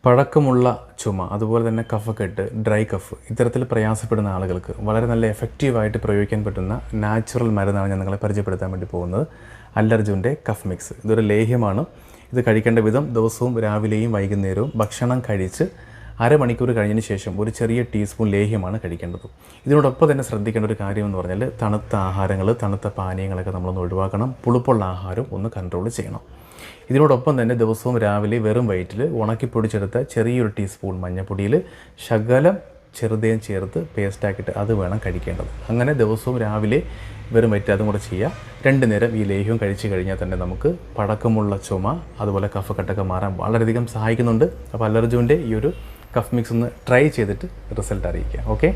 പഴക്കമുള്ള ചുമ, അതുപോലെ തന്നെ കഫക്കെട്ട്, ഡ്രൈ കഫ്, ഇത്തരത്തിൽ പ്രയാസപ്പെടുന്ന ആളുകൾക്ക് വളരെ നല്ല എഫക്റ്റീവായിട്ട് പ്രയോഗിക്കാൻ പറ്റുന്ന നാച്ചുറൽ മരുന്നാണ് ഞാൻ നിങ്ങളെ പരിചയപ്പെടുത്താൻ വേണ്ടി പോകുന്നത്. അല്ലർജുൻ്റെ കഫ് മിക്സ്. ഇതൊരു ലേഹ്യമാണ്. ഇത് കഴിക്കേണ്ട വിധം ദിവസവും രാവിലെയും വൈകുന്നേരവും ഭക്ഷണം കഴിച്ച് അരമണിക്കൂർ കഴിഞ്ഞതിന് ശേഷം ഒരു ചെറിയ ടീസ്പൂൺ ലേഹ്യമാണ് കഴിക്കേണ്ടത്. ഇതിനോടൊപ്പം തന്നെ ശ്രദ്ധിക്കേണ്ട ഒരു കാര്യം എന്ന് പറഞ്ഞാൽ തണുത്ത ആഹാരങ്ങൾ, തണുത്ത പാനീയങ്ങളൊക്കെ നമ്മളൊന്ന് ഒഴിവാക്കണം. പുളിപ്പുള്ള ആഹാരം ഒന്ന് കൺട്രോൾ ചെയ്യണം. ഇതിനോടൊപ്പം തന്നെ ദിവസവും രാവിലെ വെറും വയറ്റിൽ ഉണക്കി പൊടിച്ചെടുത്ത ചെറിയൊരു ടീസ്പൂൺ മഞ്ഞൾപ്പൊടിയിൽ ശകലം ചെറുതേൻ ചേർത്ത് പേസ്റ്റാക്കിയിട്ട് അത് വേണം കഴിക്കേണ്ടത്. അങ്ങനെ ദിവസവും രാവിലെ വെറും വയറ്റിൽ അതും കൂടെ ചെയ്യുക. 2 നേരം ഈ ലേഹ്യം കഴിച്ചു കഴിഞ്ഞാൽ തന്നെ നമുക്ക് പഴക്കമുള്ള ചുമ, അതുപോലെ കഫക്കെട്ടൊക്കെ മാറാൻ വളരെയധികം സഹായിക്കുന്നുണ്ട്. അപ്പോൾ അല്ലർജുൻ്റെ ഈ ഒരു കഫ് മിക്സ് ഒന്ന് ട്രൈ ചെയ്തിട്ട് റിസൾട്ട് അറിയിക്കുക. ഓക്കെ.